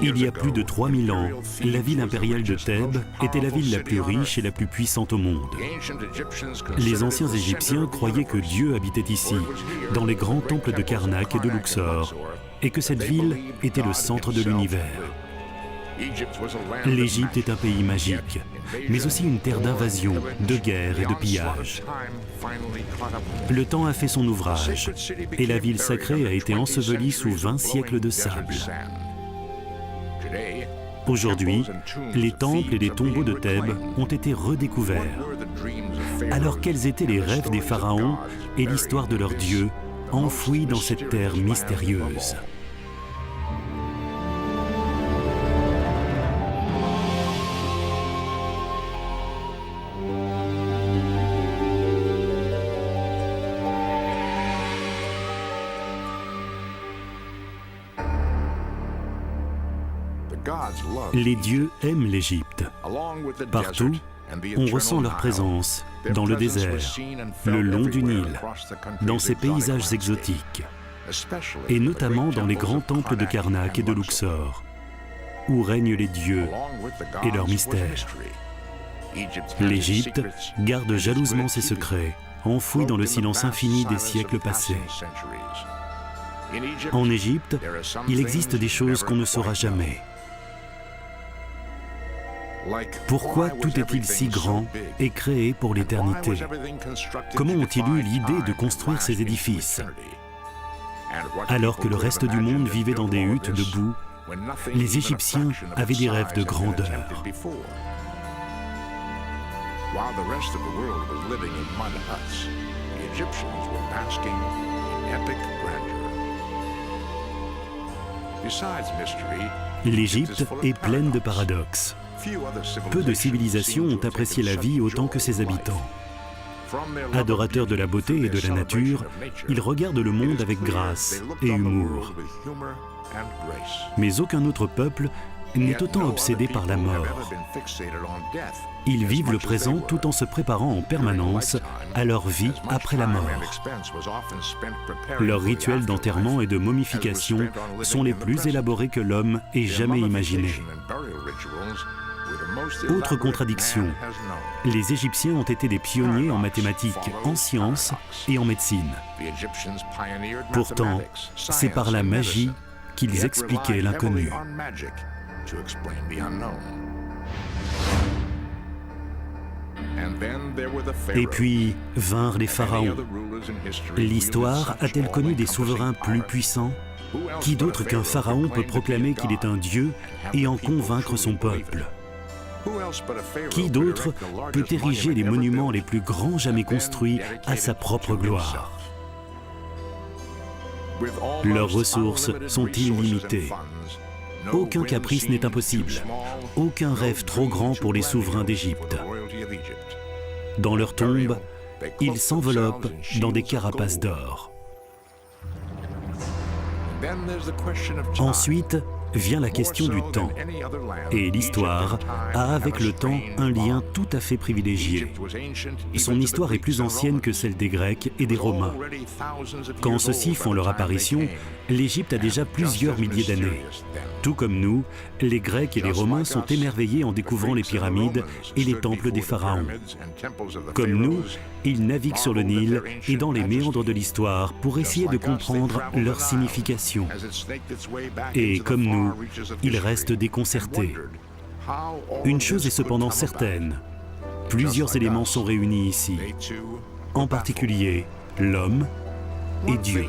Il y a plus de 3000 ans, la ville impériale de Thèbes était la ville la plus riche et la plus puissante au monde. Les anciens Égyptiens croyaient que Dieu habitait ici, dans les grands temples de Karnak et de Luxor, et que cette ville était le centre de l'univers. L'Égypte est un pays magique, mais aussi une terre d'invasion, de guerre et de pillage. Le temps a fait son ouvrage, et la ville sacrée a été ensevelie sous 20 siècles de sable. Aujourd'hui, les temples et les tombeaux de Thèbes ont été redécouverts. Alors quels étaient les rêves des pharaons et l'histoire de leurs dieux enfouis dans cette terre mystérieuse ? Les dieux aiment l'Égypte. Partout, on ressent leur présence, dans le désert, le long du Nil, dans ces paysages exotiques, et notamment dans les grands temples de Karnak et de Luxor, où règnent les dieux et leurs mystères. L'Égypte garde jalousement ses secrets, enfouis dans le silence infini des siècles passés. En Égypte, il existe des choses qu'on ne saura jamais. Pourquoi tout est-il si grand et créé pour l'éternité? Comment ont-ils eu l'idée de construire ces édifices? Alors que le reste du monde vivait dans des huttes de boue, les Égyptiens avaient des rêves de grandeur. L'Égypte est pleine de paradoxes. Peu de civilisations ont apprécié la vie autant que ses habitants. Adorateurs de la beauté et de la nature, ils regardent le monde avec grâce et humour. Mais aucun autre peuple n'est autant obsédé par la mort. Ils vivent le présent tout en se préparant en permanence à leur vie après la mort. Leurs rituels d'enterrement et de momification sont les plus élaborés que l'homme ait jamais imaginés. Autre contradiction, les Égyptiens ont été des pionniers en mathématiques, en sciences et en médecine. Pourtant, c'est par la magie qu'ils expliquaient l'inconnu. Et puis vinrent les pharaons. L'histoire a-t-elle connu des souverains plus puissants? Qui d'autre qu'un pharaon peut proclamer qu'il est un dieu et en convaincre son peuple? Qui d'autre peut ériger les monuments les plus grands jamais construits à sa propre gloire? Leurs ressources sont illimitées. Aucun caprice n'est impossible. Aucun rêve trop grand pour les souverains d'Égypte. Dans leurs tombes, ils s'enveloppent dans des carapaces d'or. Ensuite vient la question du temps. Et l'histoire a avec le temps un lien tout à fait privilégié. Son histoire est plus ancienne que celle des Grecs et des Romains. Quand ceux-ci font leur apparition, l'Égypte a déjà plusieurs milliers d'années. Tout comme nous, les Grecs et les Romains sont émerveillés en découvrant les pyramides et les temples des pharaons. Comme nous, ils naviguent sur le Nil et dans les méandres de l'histoire pour essayer de comprendre leur signification. Et comme nous, ils restent déconcertés. Une chose est cependant certaine, plusieurs éléments sont réunis ici, en particulier l'homme et Dieu.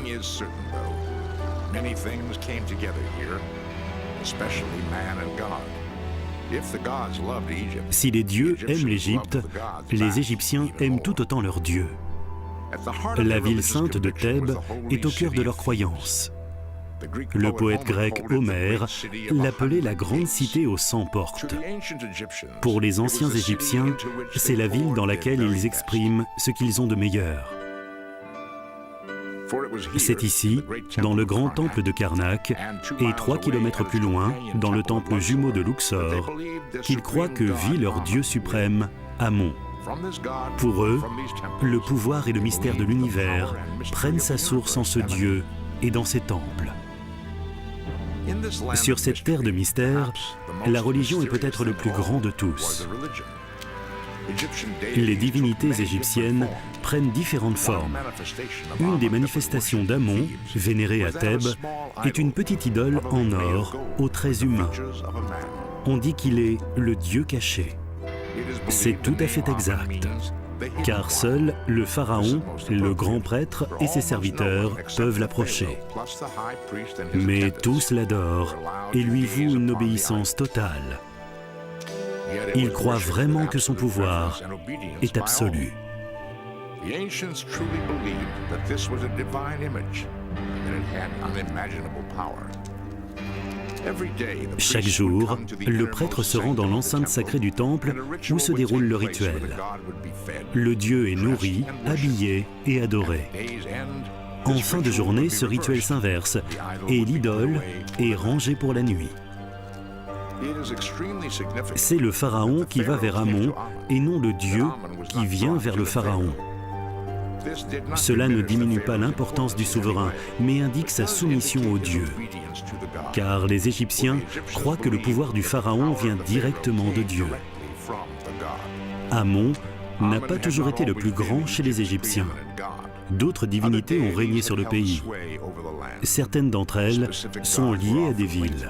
Si les dieux aiment l'Égypte, les Égyptiens aiment tout autant leurs dieux. La ville sainte de Thèbes est au cœur de leurs croyances. Le poète grec Homère l'appelait la grande cité aux 100 portes. Pour les anciens Égyptiens, c'est la ville dans laquelle ils expriment ce qu'ils ont de meilleur. C'est ici, dans le grand temple de Karnak, et 3 kilomètres plus loin, dans le temple jumeau de Luxor, qu'ils croient que vit leur Dieu suprême, Amon. Pour eux, le pouvoir et le mystère de l'univers prennent sa source en ce Dieu et dans ses temples. Sur cette terre de mystère, la religion est peut-être le plus grand de tous. Les divinités égyptiennes prennent différentes formes. Une des manifestations d'Amon, vénérée à Thèbes, est une petite idole en or aux traits humains. On dit qu'il est le dieu caché. C'est tout à fait exact, car seul le pharaon, le grand prêtre et ses serviteurs peuvent l'approcher. Mais tous l'adorent et lui vouent une obéissance totale. Il croit vraiment que son pouvoir est absolu. Chaque jour, le prêtre se rend dans l'enceinte sacrée du temple où se déroule le rituel. Le dieu est nourri, habillé et adoré. En fin de journée, ce rituel s'inverse et l'idole est rangée pour la nuit. C'est le pharaon qui va vers Amon et non le dieu qui vient vers le pharaon. Cela ne diminue pas l'importance du souverain, mais indique sa soumission au dieu. Car les Égyptiens croient que le pouvoir du pharaon vient directement de Dieu. Amon n'a pas toujours été le plus grand chez les Égyptiens. D'autres divinités ont régné sur le pays. Certaines d'entre elles sont liées à des villes.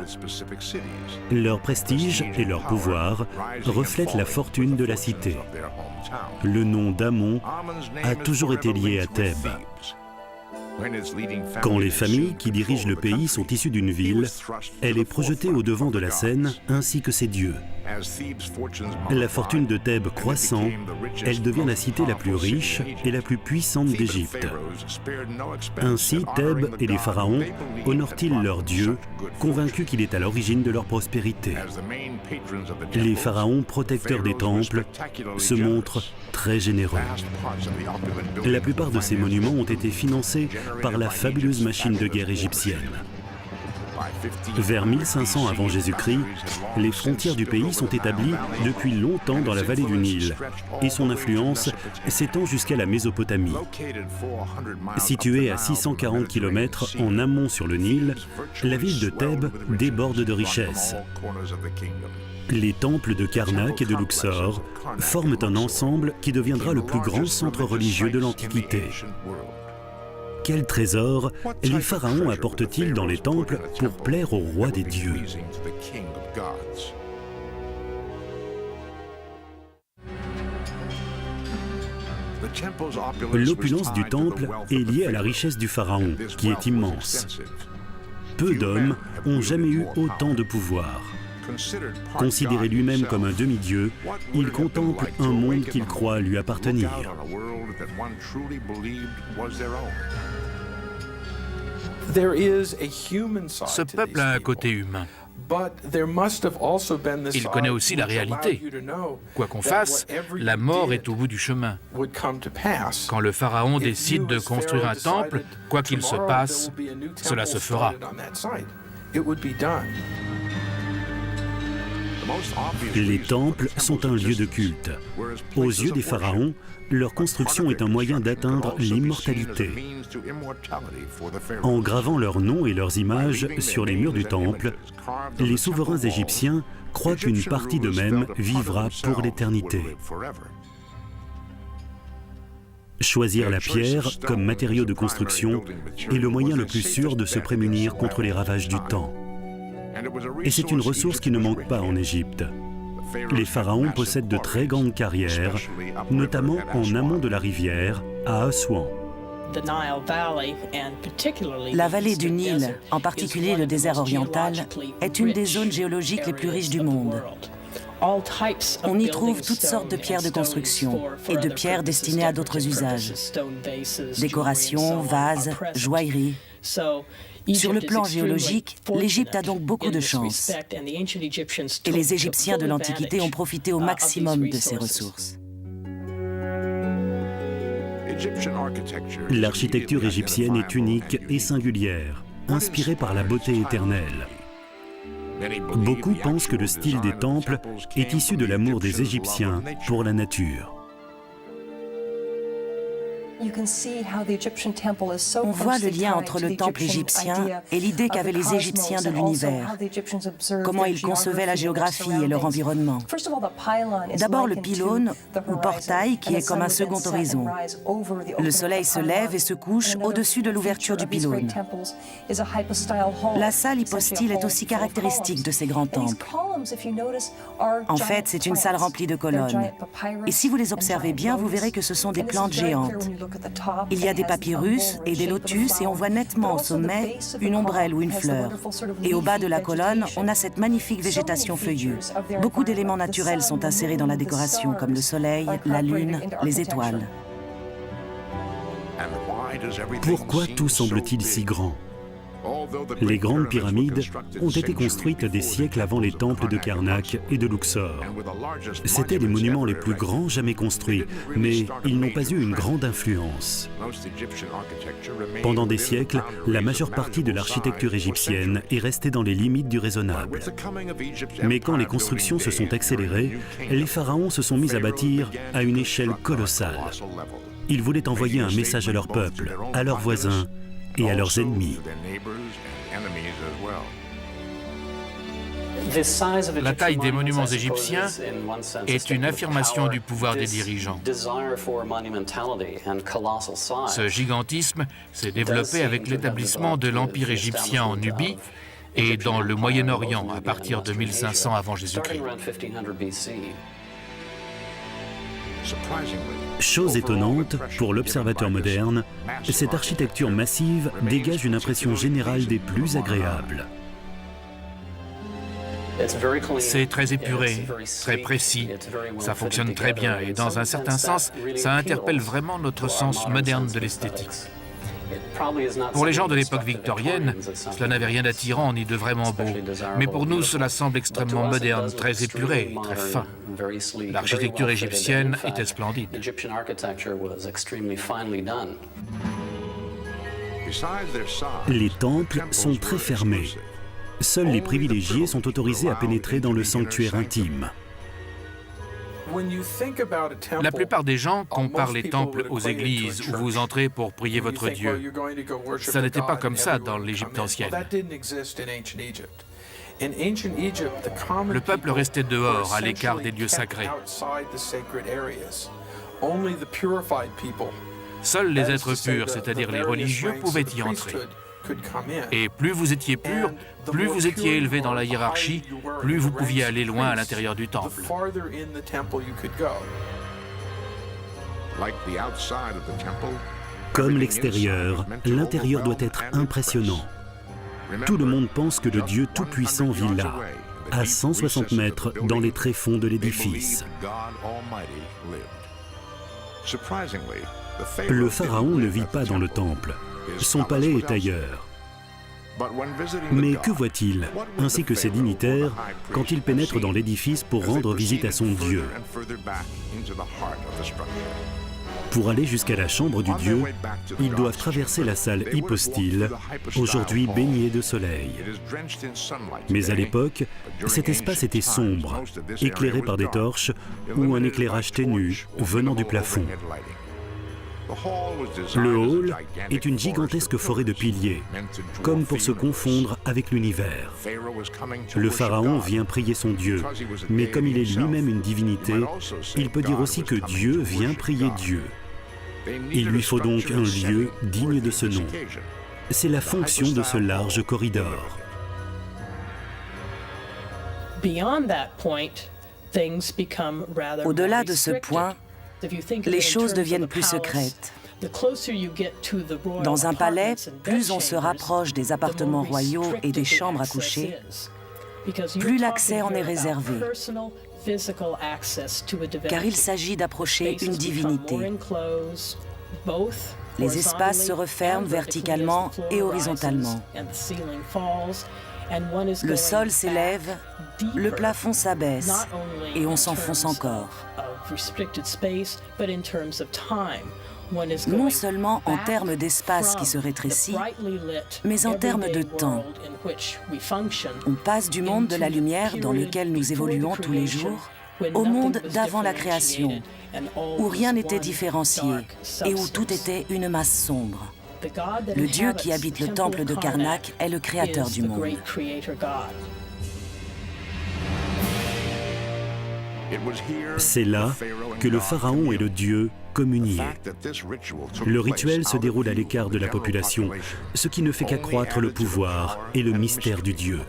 Leur prestige et leur pouvoir reflètent la fortune de la cité. Le nom d'Amon a toujours été lié à Thèbes. Quand les familles qui dirigent le pays sont issues d'une ville, elle est projetée au devant de la scène ainsi que ses dieux. La fortune de Thèbes croissant, elle devient la cité la plus riche et la plus puissante d'Égypte. Ainsi, Thèbes et les pharaons honorent-ils leur dieu, convaincus qu'il est à l'origine de leur prospérité. Les pharaons, protecteurs des temples, se montrent très généreux. La plupart de ces monuments ont été financés par la fabuleuse machine de guerre égyptienne. Vers 1500 avant Jésus-Christ, les frontières du pays sont établies depuis longtemps dans la vallée du Nil et son influence s'étend jusqu'à la Mésopotamie. Située à 640 km en amont sur le Nil, la ville de Thèbes déborde de richesses. Les temples de Karnak et de Luxor forment un ensemble qui deviendra le plus grand centre religieux de l'Antiquité. Quels trésors les pharaons apportent-ils dans les temples pour plaire au roi des dieux? L'opulence du temple est liée à la richesse du pharaon, qui est immense. Peu d'hommes ont jamais eu autant de pouvoir. Considéré lui-même comme un demi-dieu, il contemple un monde qu'il croit lui appartenir. Ce peuple a un côté humain. Il connaît aussi la réalité. Quoi qu'on fasse, la mort est au bout du chemin. Quand le pharaon décide de construire un temple, quoi qu'il se passe, cela se fera. Les temples sont un lieu de culte. Aux yeux des pharaons, leur construction est un moyen d'atteindre l'immortalité. En gravant leurs noms et leurs images sur les murs du temple, les souverains égyptiens croient qu'une partie d'eux-mêmes vivra pour l'éternité. Choisir la pierre comme matériau de construction est le moyen le plus sûr de se prémunir contre les ravages du temps. Et c'est une ressource qui ne manque pas en Égypte. Les pharaons possèdent de très grandes carrières, notamment en amont de la rivière, à Assouan. La vallée du Nil, en particulier le désert oriental, est une des zones géologiques les plus riches du monde. On y trouve toutes sortes de pierres de construction et de pierres destinées à d'autres usages. Décorations, vases, joailleries. Sur le plan géologique, l'Égypte a donc beaucoup de chance. Et les Égyptiens de l'Antiquité ont profité au maximum de ces ressources. L'architecture égyptienne est unique et singulière, inspirée par la beauté éternelle. Beaucoup pensent que le style des temples est issu de l'amour des Égyptiens pour la nature. On voit le lien entre le temple égyptien et l'idée qu'avaient les Égyptiens de l'univers, comment ils concevaient la géographie et leur environnement. D'abord le pylône ou portail qui est comme un second horizon. Le soleil se lève et se couche au-dessus de l'ouverture du pylône. La salle hypostyle est aussi caractéristique de ces grands temples. En fait, c'est une salle remplie de colonnes. Et si vous les observez bien, vous verrez que ce sont des plantes géantes. Il y a des papyrus et des lotus et on voit nettement au sommet une ombrelle ou une fleur. Et au bas de la colonne, on a cette magnifique végétation feuillue. Beaucoup d'éléments naturels sont insérés dans la décoration, comme le soleil, la lune, les étoiles. Pourquoi tout semble-t-il si grand ? Les grandes pyramides ont été construites des siècles avant les temples de Karnak et de Luxor. C'étaient les monuments les plus grands jamais construits, mais ils n'ont pas eu une grande influence. Pendant des siècles, la majeure partie de l'architecture égyptienne est restée dans les limites du raisonnable. Mais quand les constructions se sont accélérées, les pharaons se sont mis à bâtir à une échelle colossale. Ils voulaient envoyer un message à leur peuple, à leurs voisins, et à leurs ennemis. La taille des monuments égyptiens est une affirmation du pouvoir des dirigeants. Ce gigantisme s'est développé avec l'établissement de l'Empire égyptien en Nubie et dans le Moyen-Orient à partir de 1500 avant Jésus-Christ. Chose étonnante, pour l'observateur moderne, cette architecture massive dégage une impression générale des plus agréables. C'est très épuré, très précis, ça fonctionne très bien et dans un certain sens, ça interpelle vraiment notre sens moderne de l'esthétique. Pour les gens de l'époque victorienne, cela n'avait rien d'attirant ni de vraiment beau. Mais pour nous, cela semble extrêmement moderne, très épuré, très fin. L'architecture égyptienne était splendide. Les temples sont très fermés. Seuls les privilégiés sont autorisés à pénétrer dans le sanctuaire intime. La plupart des gens comparent les temples aux églises où vous entrez pour prier votre Dieu. Ça n'était pas comme ça dans l'Égypte ancienne. Le peuple restait dehors, à l'écart des lieux sacrés. Seuls les êtres purs, c'est-à-dire les religieux, pouvaient y entrer. Et plus vous étiez pur, plus vous étiez élevé dans la hiérarchie, plus vous pouviez aller loin à l'intérieur du temple. Comme l'extérieur, l'intérieur doit être impressionnant. Tout le monde pense que le Dieu Tout-Puissant vit là, à 160 mètres dans les tréfonds de l'édifice. Le pharaon ne vit pas dans le temple. Son palais est ailleurs. Mais que voit-il, ainsi que ses dignitaires, quand ils pénètrent dans l'édifice pour rendre visite à son Dieu? Pour aller jusqu'à la chambre du Dieu, ils doivent traverser la salle hypostyle, aujourd'hui baignée de soleil. Mais à l'époque, cet espace était sombre, éclairé par des torches ou un éclairage ténu venant du plafond. Le hall est une gigantesque forêt de piliers, comme pour se confondre avec l'univers. Le pharaon vient prier son Dieu, mais comme il est lui-même une divinité, il peut dire aussi que Dieu vient prier Dieu. Il lui faut donc un lieu digne de ce nom. C'est la fonction de ce large corridor. Au-delà de ce point, les choses deviennent plus secrètes. Dans un palais, plus on se rapproche des appartements royaux et des chambres à coucher, plus l'accès en est réservé, car il s'agit d'approcher une divinité. Les espaces se referment verticalement et horizontalement. Le sol s'élève, le plafond s'abaisse et on s'enfonce encore. Non seulement en termes d'espace qui se rétrécit, mais en termes de temps. On passe du monde de la lumière dans lequel nous évoluons tous les jours au monde d'avant la création, où rien n'était différencié et où tout était une masse sombre. Le Dieu qui habite le temple de Karnak est le créateur du monde. C'est là que le pharaon et le Dieu communiaient. Le rituel se déroule à l'écart de la population, ce qui ne fait qu'accroître le pouvoir et le mystère du Dieu.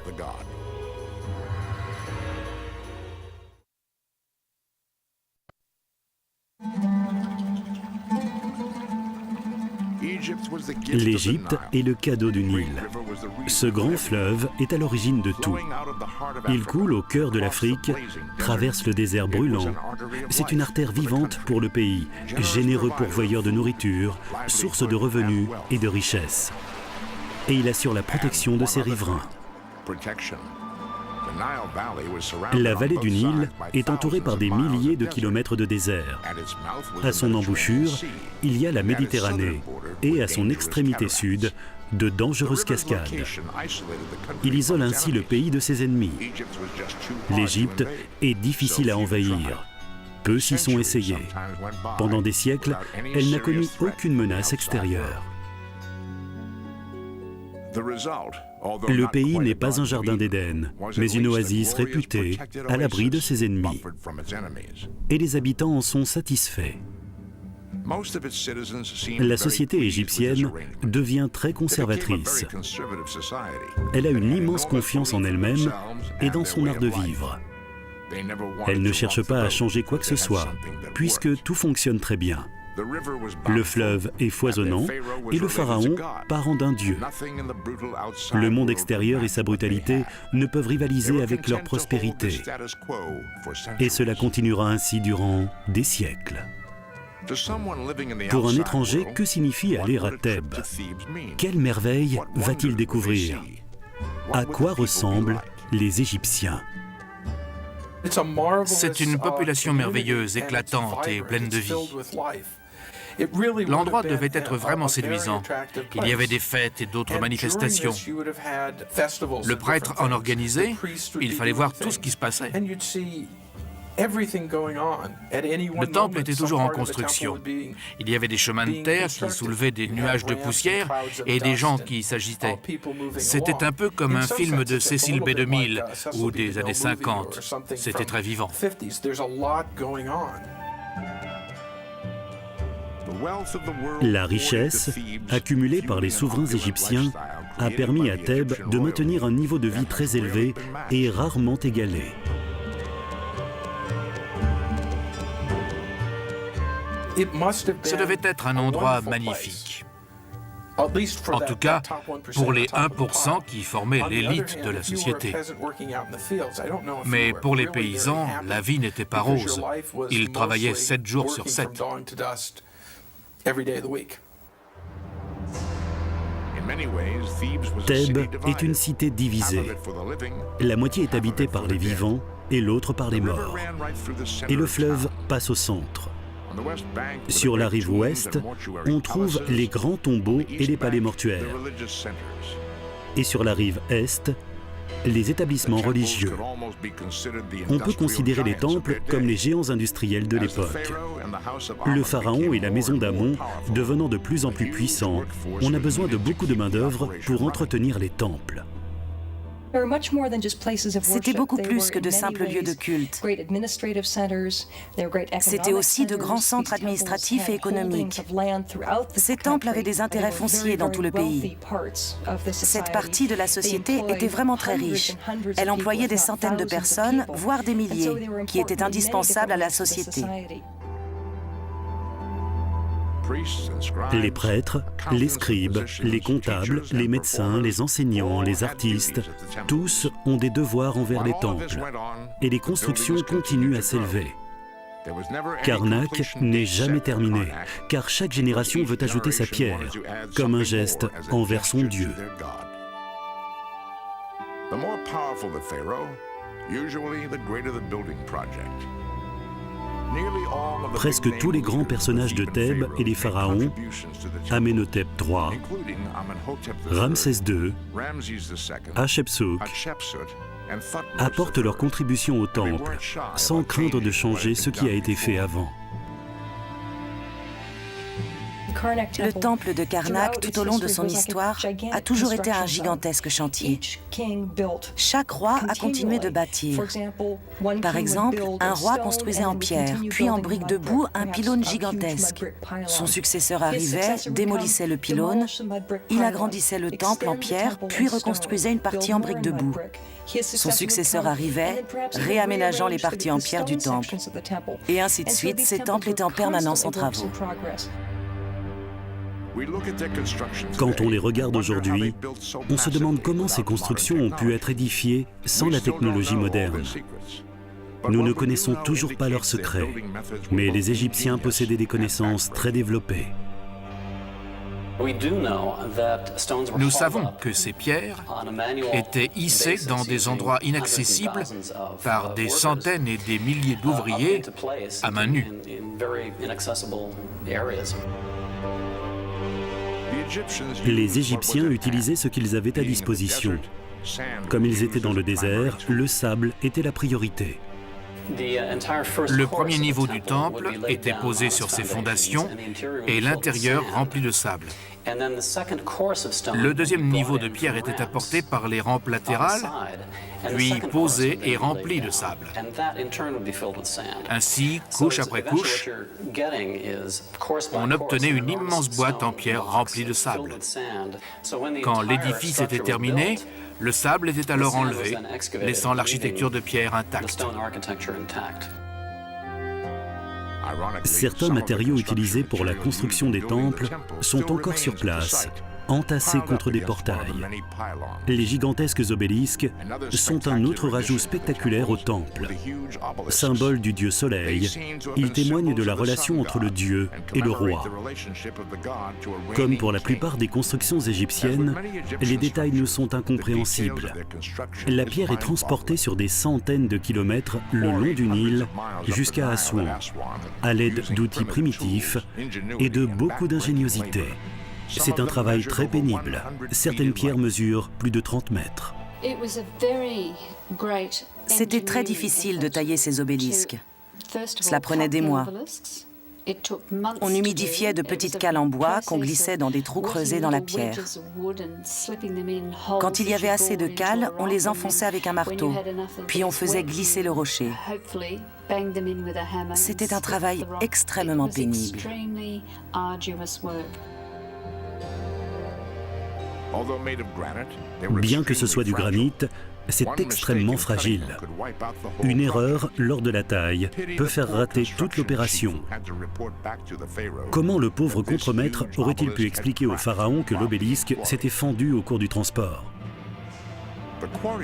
L'Égypte est le cadeau du Nil. Ce grand fleuve est à l'origine de tout. Il coule au cœur de l'Afrique, traverse le désert brûlant. C'est une artère vivante pour le pays, généreux pourvoyeur de nourriture, source de revenus et de richesses. Et il assure la protection de ses riverains. La vallée du Nil est entourée par des milliers de kilomètres de désert. À son embouchure, il y a la Méditerranée et à son extrémité sud, de dangereuses cascades. Il isole ainsi le pays de ses ennemis. L'Égypte est difficile à envahir. Peu s'y sont essayés. Pendant des siècles, elle n'a connu aucune menace extérieure. Le pays n'est pas un jardin d'Éden, mais une oasis réputée à l'abri de ses ennemis. Et les habitants en sont satisfaits. La société égyptienne devient très conservatrice. Elle a une immense confiance en elle-même et dans son art de vivre. Elle ne cherche pas à changer quoi que ce soit, puisque tout fonctionne très bien. Le fleuve est foisonnant et le pharaon parent d'un dieu. Le monde extérieur et sa brutalité ne peuvent rivaliser avec leur prospérité. Et cela continuera ainsi durant des siècles. Pour un étranger, que signifie aller à Thèbes? Quelle merveille va-t-il découvrir? À quoi ressemblent les Égyptiens? C'est une population merveilleuse, éclatante et pleine de vie. L'endroit devait être vraiment séduisant. Il y avait des fêtes et d'autres manifestations. Le prêtre en organisait, il fallait voir tout ce qui se passait. Le temple était toujours en construction. Il y avait des chemins de terre qui soulevaient des nuages de poussière et des gens qui s'agitaient. C'était un peu comme un film de Cecil B. DeMille ou des années 50. C'était très vivant. La richesse, accumulée par les souverains égyptiens, a permis à Thèbes de maintenir un niveau de vie très élevé et rarement égalé. Ce devait être un endroit magnifique. En tout cas, pour les 1% qui formaient l'élite de la société. Mais pour les paysans, la vie n'était pas rose. Ils travaillaient 7 jours sur 7. Thèbes est une cité divisée. La moitié est habitée par les vivants et l'autre par les morts. Et le fleuve passe au centre. Sur la rive ouest, on trouve les grands tombeaux et les palais mortuaires. Et sur la rive est, les établissements religieux. On peut considérer les temples comme les géants industriels de l'époque. Le pharaon et la maison d'Amon devenant de plus en plus puissants, on a besoin de beaucoup de main-d'œuvre pour entretenir les temples. C'était beaucoup plus que de simples lieux de culte. C'était aussi de grands centres administratifs et économiques. Ces temples avaient des intérêts fonciers dans tout le pays. Cette partie de la société était vraiment très riche. Elle employait des centaines de personnes, voire des milliers, qui étaient indispensables à la société. Les prêtres, les scribes, les comptables, les médecins, les enseignants, les artistes, tous ont des devoirs envers les temples. Et les constructions continuent à s'élever. Karnak n'est jamais terminé, car chaque génération veut ajouter sa pierre, comme un geste envers son Dieu. Presque tous les grands personnages de Thèbes et les pharaons, Amenhotep III, Ramsès II, Hatshepsut, apportent leur contribution au temple sans craindre de changer ce qui a été fait avant. Le temple de Karnak, tout au long de son histoire, a toujours été un gigantesque chantier. Chaque roi a continué de bâtir. Par exemple, un roi construisait en pierre, puis en briques de boue un pylône gigantesque. Son successeur arrivait, démolissait le pylône, il agrandissait le temple en pierre, puis reconstruisait une partie en briques de boue. Son successeur arrivait, réaménageant les parties en pierre du temple. Et ainsi de suite, ces temples étaient en permanence en travaux. Quand on les regarde aujourd'hui, on se demande comment ces constructions ont pu être édifiées sans la technologie moderne. Nous ne connaissons toujours pas leurs secrets, mais les Égyptiens possédaient des connaissances très développées. Nous savons que ces pierres étaient hissées dans des endroits inaccessibles par des centaines et des milliers d'ouvriers à main nue. Les Égyptiens utilisaient ce qu'ils avaient à disposition. Comme ils étaient dans le désert, le sable était la priorité. Le premier niveau du temple était posé sur ses fondations et l'intérieur rempli de sable. Le deuxième niveau de pierre était apporté par les rampes latérales, puis posé et rempli de sable. Ainsi, couche après couche, on obtenait une immense boîte en pierre remplie de sable. Quand l'édifice était terminé, le sable était alors enlevé, laissant l'architecture de pierre intacte. Certains matériaux utilisés pour la construction des temples sont encore sur place, entassés contre des portails. Les gigantesques obélisques sont un autre rajout spectaculaire au temple. Symbole du dieu soleil, ils témoignent de la relation entre le dieu et le roi. Comme pour la plupart des constructions égyptiennes, les détails nous sont incompréhensibles. La pierre est transportée sur des centaines de kilomètres le long du Nil jusqu'à Assouan, à l'aide d'outils primitifs et de beaucoup d'ingéniosité. C'est un travail très pénible. Certaines pierres mesurent plus de 30 mètres. C'était très difficile de tailler ces obélisques. Cela prenait des mois. On humidifiait de petites cales en bois qu'on glissait dans des trous creusés dans la pierre. Quand il y avait assez de cales, on les enfonçait avec un marteau, puis on faisait glisser le rocher. C'était un travail extrêmement pénible. Bien que ce soit du granit, c'est extrêmement fragile. Une erreur lors de la taille peut faire rater toute l'opération. Comment le pauvre contremaître aurait-il pu expliquer au pharaon que l'obélisque s'était fendu au cours du transport?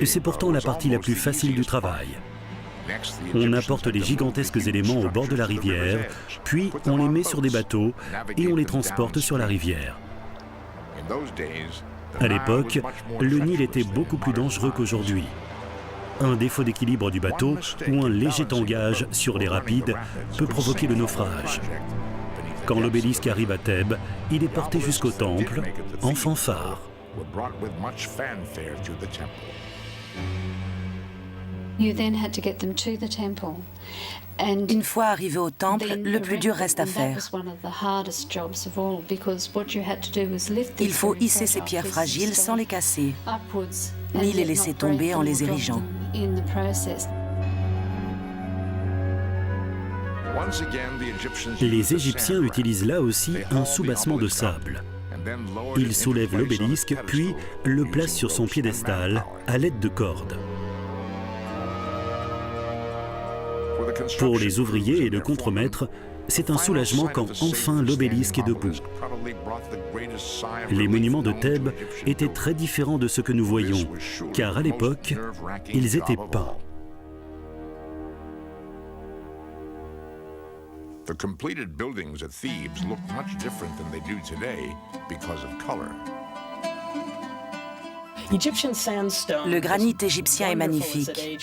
Et c'est pourtant la partie la plus facile du travail. On apporte les gigantesques éléments au bord de la rivière, puis on les met sur des bateaux et on les transporte sur la rivière. À l'époque, le Nil était beaucoup plus dangereux qu'aujourd'hui. Un défaut d'équilibre du bateau ou un léger tangage sur les rapides peut provoquer le naufrage. Quand l'obélisque arrive à Thèbes, il est porté jusqu'au temple en fanfare. Une fois arrivé au temple, le plus dur reste à faire. Il faut hisser ces pierres fragiles sans les casser, ni les laisser tomber en les érigeant. Les Égyptiens utilisent là aussi un soubassement de sable. Ils soulèvent l'obélisque, puis le placent sur son piédestal à l'aide de cordes. Pour les ouvriers et le contremaître, c'est un soulagement quand enfin l'obélisque est debout. Les monuments de Thèbes étaient très différents de ce que nous voyons, car à l'époque, ils étaient peints. The completed buildings at Thebes look much different than they do today because of color. Le granit égyptien est magnifique.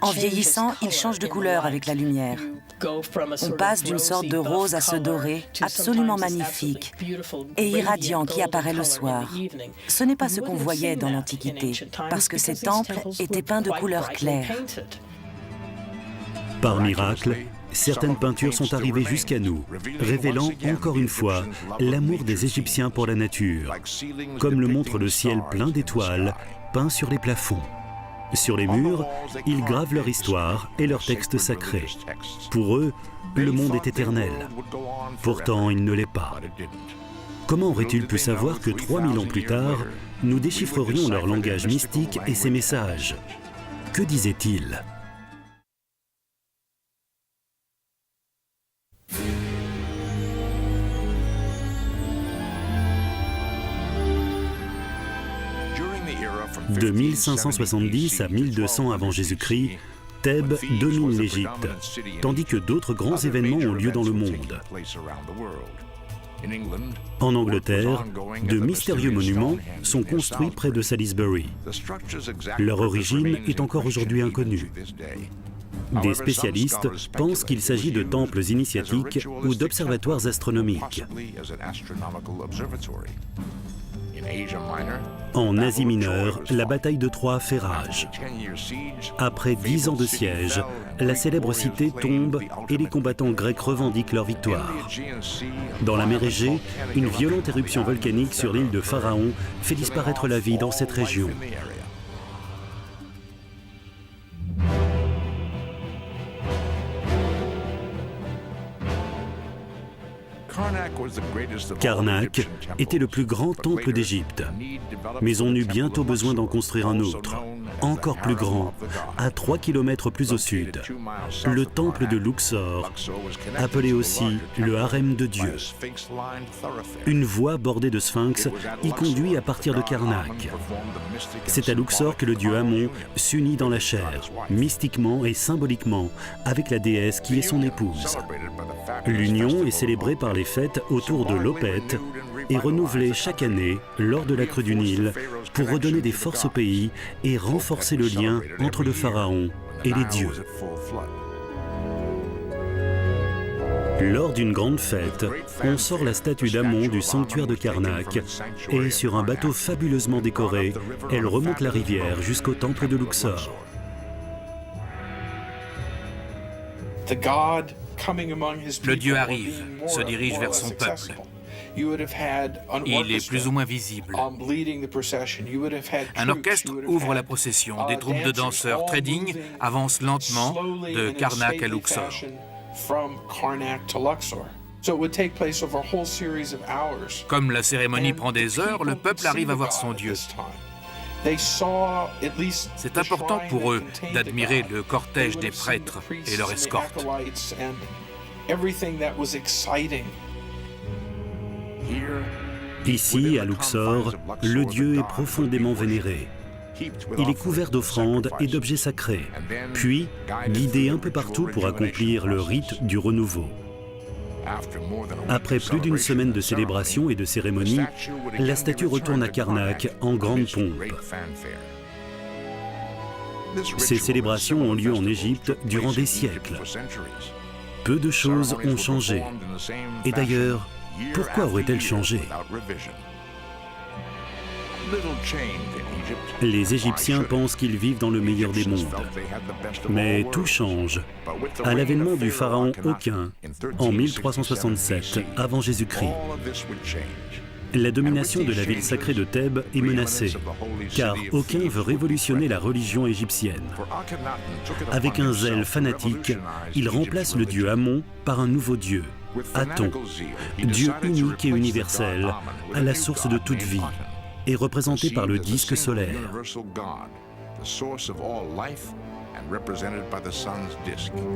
En vieillissant, il change de couleur avec la lumière. On passe d'une sorte de rose à ce doré, absolument magnifique et irradiant qui apparaît le soir. Ce n'est pas ce qu'on voyait dans l'Antiquité, parce que ces temples étaient peints de couleurs claires. Par miracle, certaines peintures sont arrivées jusqu'à nous, révélant encore une fois l'amour des Égyptiens pour la nature, comme le montre le ciel plein d'étoiles peint sur les plafonds. Sur les murs, ils gravent leur histoire et leurs textes sacrés. Pour eux, le monde est éternel. Pourtant, il ne l'est pas. Comment auraient-ils pu savoir que 3000 ans plus tard, nous déchiffrerions leur langage mystique et ses messages? Que disaient-ils? De 1570 à 1200 avant Jésus-Christ, Thèbes domine l'Égypte, tandis que d'autres grands événements ont lieu dans le monde. En Angleterre, de mystérieux monuments sont construits près de Salisbury. Leur origine est encore aujourd'hui inconnue. Des spécialistes pensent qu'il s'agit de temples initiatiques ou d'observatoires astronomiques. En Asie mineure, la bataille de Troie fait rage. Après 10 ans de siège, la célèbre cité tombe et les combattants grecs revendiquent leur victoire. Dans la mer Égée, une violente éruption volcanique sur l'île de Pharaon fait disparaître la vie dans cette région. Karnak était le plus grand temple d'Égypte, mais on eut bientôt besoin d'en construire un autre, encore plus grand, à 3 km plus au sud, le temple de Luxor, appelé aussi le harem de Dieu. Une voie bordée de sphinx y conduit à partir de Karnak. C'est à Luxor que le dieu Amon s'unit dans la chair, mystiquement et symboliquement, avec la déesse qui est son épouse. L'union est célébrée par les fêtes autour de l'Opet et renouvelée chaque année lors de la crue du Nil pour redonner des forces au pays et renforcer le lien entre le pharaon et les dieux. Lors d'une grande fête, on sort la statue d'Amon du sanctuaire de Karnak et sur un bateau fabuleusement décoré, elle remonte la rivière jusqu'au temple de Luxor. Le Dieu arrive, se dirige vers son peuple. Il est plus ou moins visible. Un orchestre ouvre la procession. Des troupes de danseurs très dignes avancent lentement de Karnak à Luxor. Comme la cérémonie prend des heures, le peuple arrive à voir son Dieu. C'est important pour eux d'admirer le cortège des prêtres et leur escorte. Ici, à Luxor, le dieu est profondément vénéré. Il est couvert d'offrandes et d'objets sacrés, puis guidé un peu partout pour accomplir le rite du renouveau. Après plus d'une semaine de célébration et de cérémonie, la statue retourne à Karnak en grande pompe. Ces célébrations ont lieu en Égypte durant des siècles. Peu de choses ont changé. Et d'ailleurs, pourquoi aurait-elle changé? Les Égyptiens pensent qu'ils vivent dans le meilleur des mondes. Mais tout change à l'avènement du pharaon Aucun en 1367 avant Jésus-Christ. La domination de la ville sacrée de Thèbes est menacée, car Aucun veut révolutionner la religion égyptienne. Avec un zèle fanatique, il remplace le dieu Amon par un nouveau dieu, Aton, dieu unique et universel, à la source de toute vie, et représenté par le disque solaire.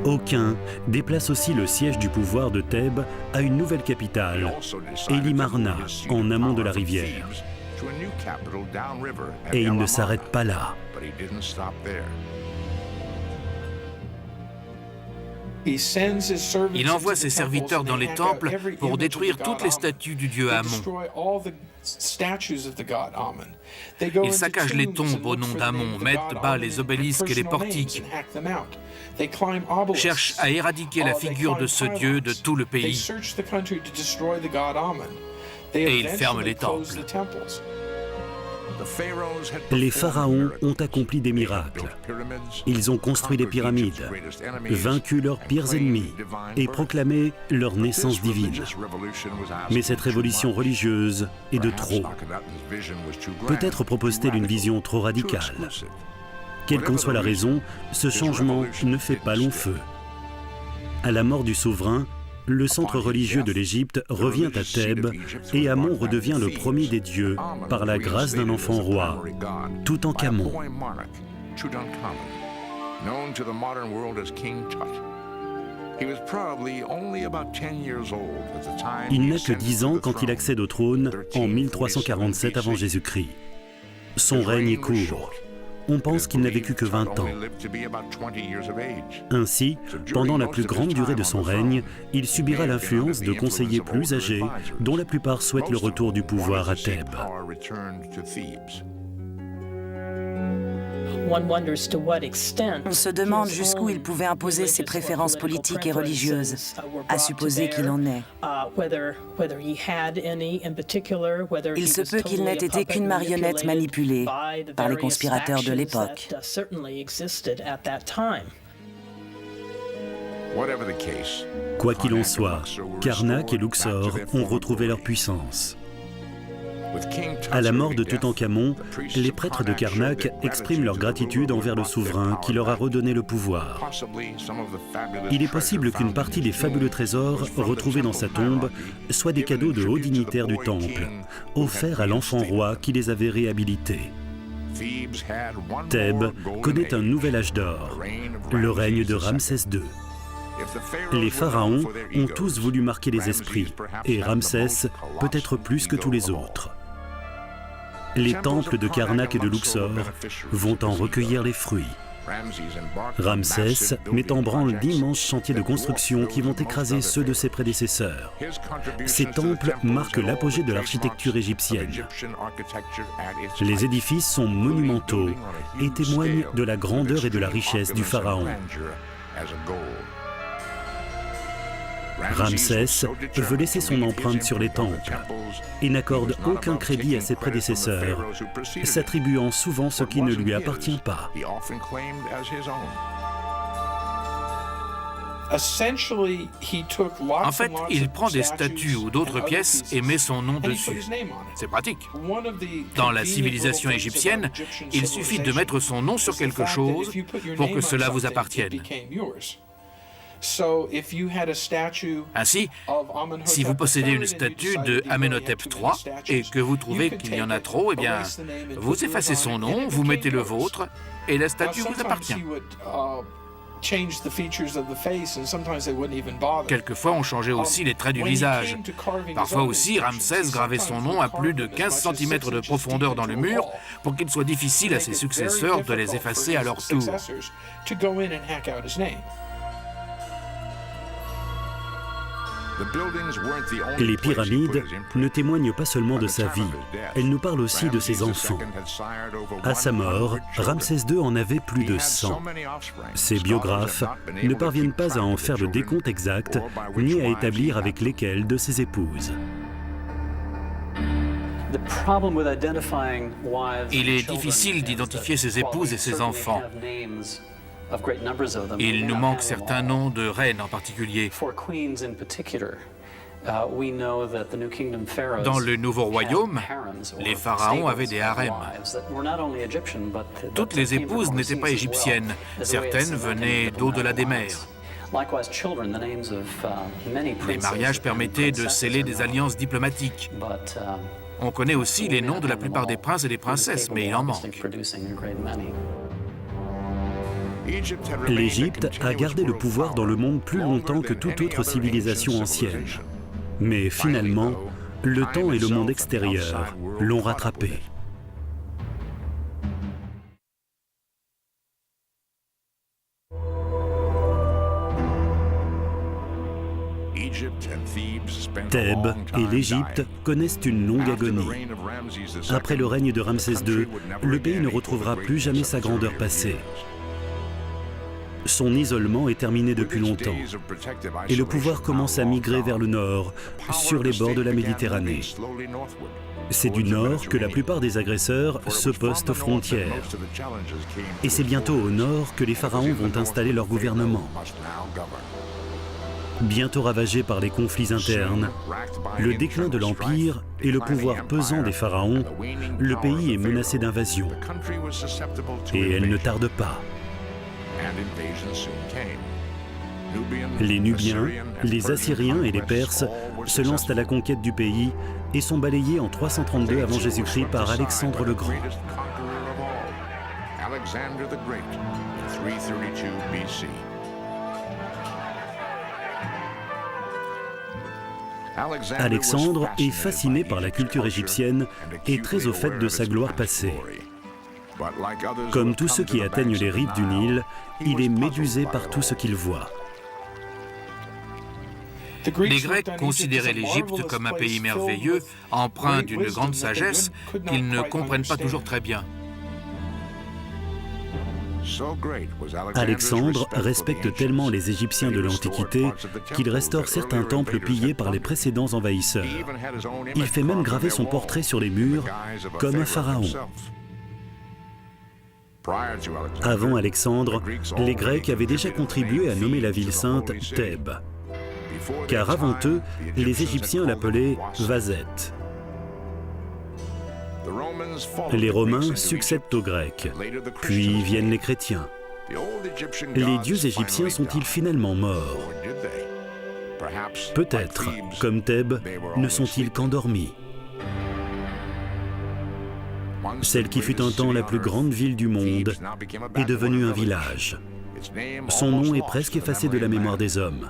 Aucun déplace aussi le siège du pouvoir de Thèbes à une nouvelle capitale, Elimarna, en amont de la rivière. Et il ne s'arrête pas là. Il envoie ses serviteurs dans les temples pour détruire toutes les statues du dieu Amon. Il saccage les tombes au nom d'Amon, met bas les obélisques et les portiques, cherche à éradiquer la figure de ce dieu de tout le pays, et il ferme les temples. Les pharaons ont accompli des miracles. Ils ont construit des pyramides, vaincu leurs pires ennemis et proclamé leur naissance divine. Mais cette révolution religieuse est de trop. Peut-être propose-t-elle une vision trop radicale. Quelle qu'en soit la raison, ce changement ne fait pas long feu. À la mort du souverain, le centre religieux de l'Égypte revient à Thèbes et Amon redevient le premier des dieux par la grâce d'un enfant roi, Toutankhamon. Il n'a que 10 ans quand il accède au trône en 1347 avant Jésus-Christ. Son règne est court. On pense qu'il n'a vécu que 20 ans. Ainsi, pendant la plus grande durée de son règne, il subira l'influence de conseillers plus âgés, dont la plupart souhaitent le retour du pouvoir à Thèbes. On se demande jusqu'où il pouvait imposer ses préférences politiques et religieuses, à supposer qu'il en ait. Il se peut qu'il n'ait été qu'une marionnette manipulée par les conspirateurs de l'époque. Quoi qu'il en soit, Karnak et Luxor ont retrouvé leur puissance. À la mort de Toutankhamon, les prêtres de Karnak expriment leur gratitude envers le souverain qui leur a redonné le pouvoir. Il est possible qu'une partie des fabuleux trésors retrouvés dans sa tombe soient des cadeaux de hauts dignitaires du temple, offerts à l'enfant roi qui les avait réhabilités. Thèbes connaît un nouvel âge d'or, le règne de Ramsès II. Les pharaons ont tous voulu marquer les esprits, et Ramsès peut-être plus que tous les autres. Les temples de Karnak et de Luxor vont en recueillir les fruits. Ramsès met en branle d'immenses chantiers de construction qui vont écraser ceux de ses prédécesseurs. Ces temples marquent l'apogée de l'architecture égyptienne. Les édifices sont monumentaux et témoignent de la grandeur et de la richesse du pharaon. Ramsès veut laisser son empreinte sur les temples et n'accorde aucun crédit à ses prédécesseurs, s'attribuant souvent ce qui ne lui appartient pas. En fait, il prend des statues ou d'autres pièces et met son nom dessus. C'est pratique. Dans la civilisation égyptienne, il suffit de mettre son nom sur quelque chose pour que cela vous appartienne. Ainsi, si vous possédez une statue de Amenhotep III et que vous trouvez qu'il y en a trop, eh bien, vous effacez son nom, vous mettez le vôtre et la statue vous appartient. Quelquefois, on changeait aussi les traits du visage. Parfois aussi, Ramsès gravait son nom à plus de 15 cm de profondeur dans le mur pour qu'il soit difficile à ses successeurs de les effacer à leur tour. Les pyramides ne témoignent pas seulement de sa vie, elles nous parlent aussi de ses enfants. À sa mort, Ramsès II en avait plus de 100. Ses biographes ne parviennent pas à en faire le décompte exact, ni à établir avec lesquelles de ses épouses. Il est difficile d'identifier ses épouses et ses enfants. Il nous manque certains noms de reines en particulier. Dans le Nouveau Royaume, les pharaons avaient des harems. Toutes les épouses n'étaient pas égyptiennes. Certaines venaient d'au-delà des mers. Les mariages permettaient de sceller des alliances diplomatiques. On connaît aussi les noms de la plupart des princes et des princesses, mais il en manque. L'Égypte a gardé le pouvoir dans le monde plus longtemps que toute autre civilisation ancienne. Mais finalement, le temps et le monde extérieur l'ont rattrapé. Thèbes et l'Égypte connaissent une longue agonie. Après le règne de Ramsès II, le pays ne retrouvera plus jamais sa grandeur passée. Son isolement est terminé depuis longtemps et le pouvoir commence à migrer vers le nord, sur les bords de la Méditerranée. C'est du nord que la plupart des agresseurs se postent aux frontières. Et c'est bientôt au nord que les pharaons vont installer leur gouvernement. Bientôt ravagé par les conflits internes, le déclin de l'Empire et le pouvoir pesant des pharaons, le pays est menacé d'invasion. Et elle ne tarde pas. Les Nubiens, les Assyriens et les Perses se lancent à la conquête du pays et sont balayés en 332 avant Jésus-Christ par Alexandre le Grand. Alexandre est fasciné par la culture égyptienne et très au fait de sa gloire passée. Comme tous ceux qui atteignent les rives du Nil, il est médusé par tout ce qu'il voit. Les Grecs considéraient l'Égypte comme un pays merveilleux, empreint d'une grande sagesse qu'ils ne comprennent pas toujours très bien. Alexandre respecte tellement les Égyptiens de l'Antiquité qu'il restaure certains temples pillés par les précédents envahisseurs. Il fait même graver son portrait sur les murs comme un pharaon. Avant Alexandre, les Grecs avaient déjà contribué à nommer la ville sainte Thèbes, car avant eux, les Égyptiens l'appelaient Vasette. Les Romains succèdent aux Grecs, puis viennent les chrétiens. Les dieux égyptiens sont-ils finalement morts? Peut-être, comme Thèbes, ne sont-ils qu'endormis? Celle qui fut un temps la plus grande ville du monde est devenue un village. Son nom est presque effacé de la mémoire des hommes.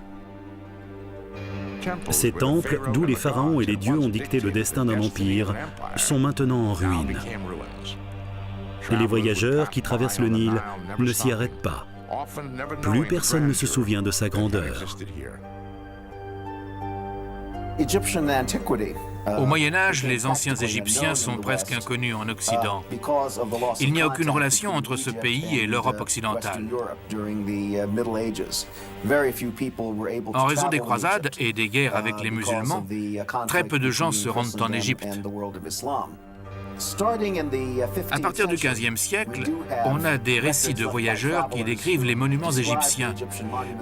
Ces temples, d'où les pharaons et les dieux ont dicté le destin d'un empire, sont maintenant en ruine. Et les voyageurs qui traversent le Nil ne s'y arrêtent pas. Plus personne ne se souvient de sa grandeur. Au Moyen-Âge, les anciens Égyptiens sont presque inconnus en Occident. Il n'y a aucune relation entre ce pays et l'Europe occidentale. En raison des croisades et des guerres avec les musulmans, très peu de gens se rendent en Égypte. À partir du XVe siècle, on a des récits de voyageurs qui décrivent les monuments égyptiens,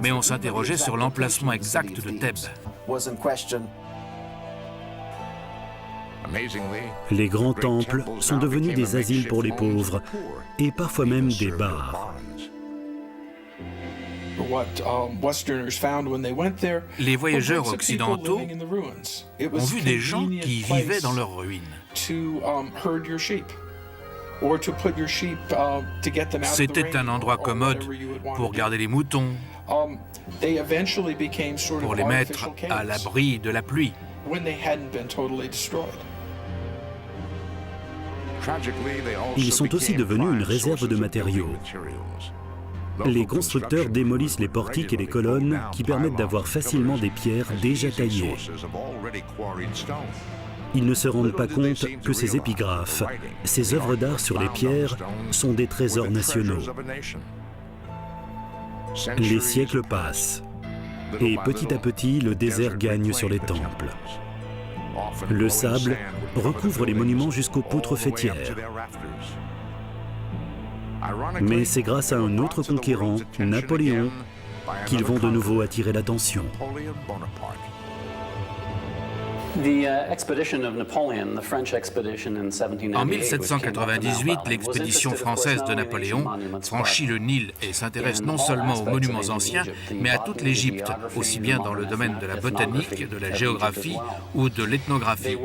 mais on s'interrogeait sur l'emplacement exact de Thèbes. Les grands temples sont devenus des asiles pour les pauvres et parfois même des bars. Les voyageurs occidentaux ont vu des gens qui vivaient dans leurs ruines. C'était un endroit commode pour garder les moutons, pour les mettre à l'abri de la pluie. Ils sont aussi devenus une réserve de matériaux. Les constructeurs démolissent les portiques et les colonnes qui permettent d'avoir facilement des pierres déjà taillées. Ils ne se rendent pas compte que ces épigraphes, ces œuvres d'art sur les pierres, sont des trésors nationaux. Les siècles passent, et petit à petit, le désert gagne sur les temples. Le sable recouvre les monuments jusqu'aux poutres faîtières. Mais c'est grâce à un autre conquérant, Napoléon, qu'ils vont de nouveau attirer l'attention. En 1798, l'expédition française de Napoléon franchit le Nil et s'intéresse non seulement aux monuments anciens, mais à toute l'Égypte, aussi bien dans le domaine de la botanique, de la géographie ou de l'ethnographie.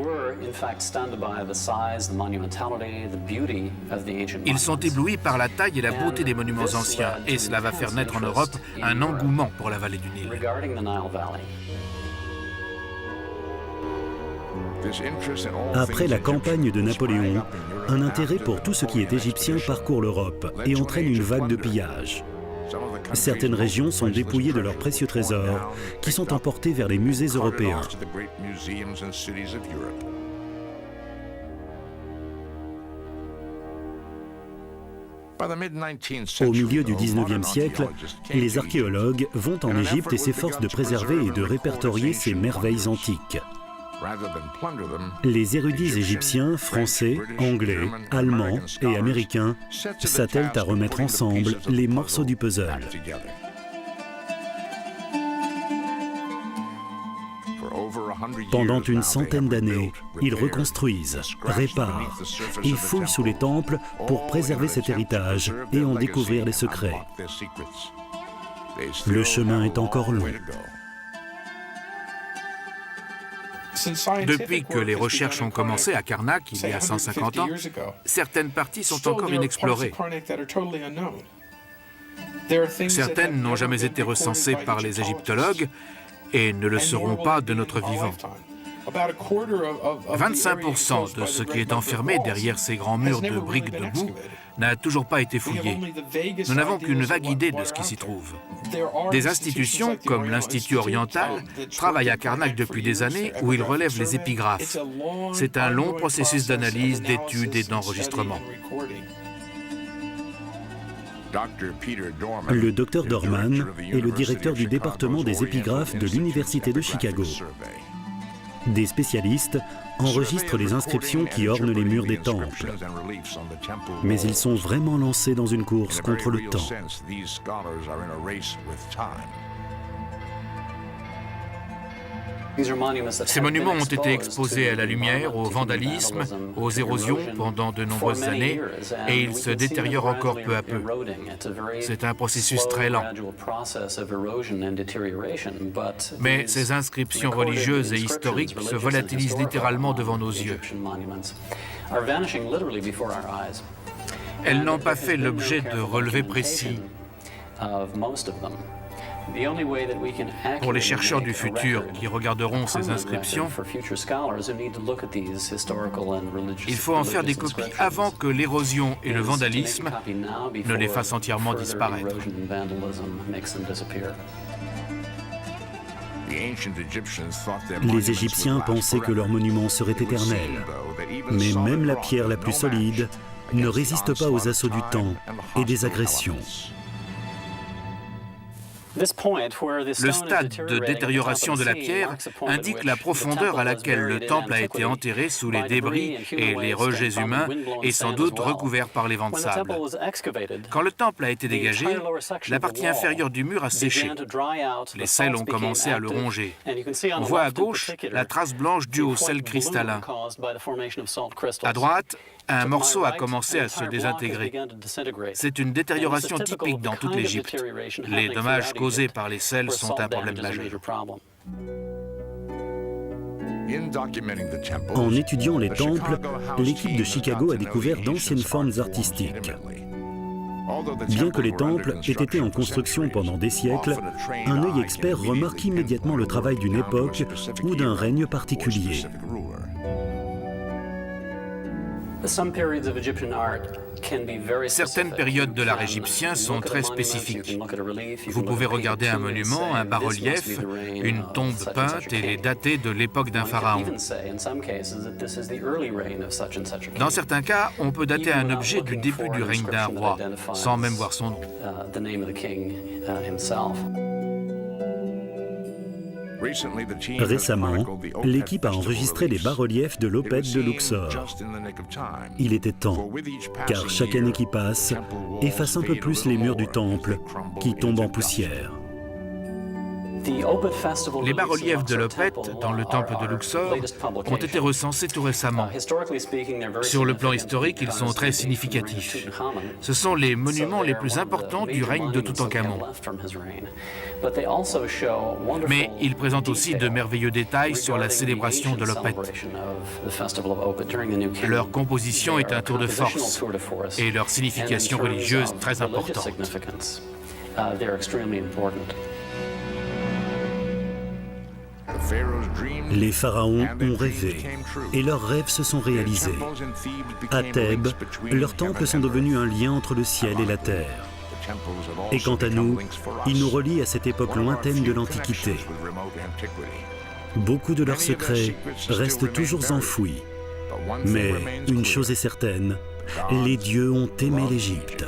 Ils sont éblouis par la taille et la beauté des monuments anciens, et cela va faire naître en Europe un engouement pour la vallée du Nil. Après la campagne de Napoléon, un intérêt pour tout ce qui est égyptien parcourt l'Europe et entraîne une vague de pillage. Certaines régions sont dépouillées de leurs précieux trésors, qui sont emportés vers les musées européens. Au milieu du XIXe siècle, les archéologues vont en Égypte et s'efforcent de préserver et de répertorier ces merveilles antiques. Les érudits égyptiens, français, anglais, allemands et américains s'attellent à remettre ensemble les morceaux du puzzle. Pendant une centaine d'années, ils reconstruisent, réparent et fouillent sous les temples pour préserver cet héritage et en découvrir les secrets. Le chemin est encore long. Depuis que les recherches ont commencé à Karnak, il y a 150 ans, certaines parties sont encore inexplorées. Certaines n'ont jamais été recensées par les égyptologues et ne le seront pas de notre vivant. 25% de ce qui est enfermé derrière ces grands murs de briques de boue n'a toujours pas été fouillé. Nous n'avons qu'une vague idée de ce qui s'y trouve. Des institutions, comme l'Institut oriental, travaillent à Karnak depuis des années où ils relèvent les épigraphes. C'est un long processus d'analyse, d'étude et d'enregistrement. Le Dr Dorman est le directeur du département des épigraphes de l'Université de Chicago. Des spécialistes enregistrent les inscriptions qui ornent les murs des temples. Mais ils sont vraiment lancés dans une course contre le temps. Ces monuments ont été exposés à la lumière, au vandalisme, aux érosions pendant de nombreuses années et ils se détériorent encore peu à peu. C'est un processus très lent. Mais ces inscriptions religieuses et historiques se volatilisent littéralement devant nos yeux. Elles n'ont pas fait l'objet de relevés précis. Pour les chercheurs du futur qui regarderont ces inscriptions, il faut en faire des copies avant que l'érosion et le vandalisme ne les fassent entièrement disparaître. Les Égyptiens pensaient que leurs monuments seraient éternels, mais même la pierre la plus solide ne résiste pas aux assauts du temps et des agressions. Le stade de détérioration de la pierre indique la profondeur à laquelle le temple a été enterré sous les débris et les rejets humains et sans doute recouvert par les vents de sable. Quand le temple a été dégagé, la partie inférieure du mur a séché. Les sels ont commencé à le ronger. On voit à gauche la trace blanche due au sel cristallin. À droite, un morceau a commencé à se désintégrer. C'est une détérioration typique dans toute l'Égypte. Les dommages causés par les sels sont un problème majeur. En étudiant les temples, l'équipe de Chicago a découvert d'anciennes formes artistiques. Bien que les temples aient été en construction pendant des siècles, un œil expert remarque immédiatement le travail d'une époque ou d'un règne particulier. Certaines périodes de l'art égyptien sont très spécifiques. Vous pouvez regarder un monument, un bas-relief, une tombe peinte et les dater de l'époque d'un pharaon. Dans certains cas, on peut dater un objet du début du règne d'un roi, sans même voir son nom. Récemment, l'équipe a enregistré les bas-reliefs de l'Opet de Luxor. Il était temps, car chaque année qui passe efface un peu plus les murs du temple qui tombent en poussière. Les bas-reliefs de l'Opet, dans le temple de Luxor, ont été recensés tout récemment. Sur le plan historique, ils sont très significatifs. Ce sont les monuments les plus importants du règne de Toutankhamon. Mais ils présentent aussi de merveilleux détails sur la célébration de l'Opet. Leur composition est un tour de force et leur signification religieuse très importante. Les pharaons ont rêvé, et leurs rêves se sont réalisés. À Thèbes, leurs temples sont devenus un lien entre le ciel et la terre. Et quant à nous, il nous relie à cette époque lointaine de l'Antiquité. Beaucoup de leurs secrets restent toujours enfouis. Mais une chose est certaine, les dieux ont aimé l'Égypte.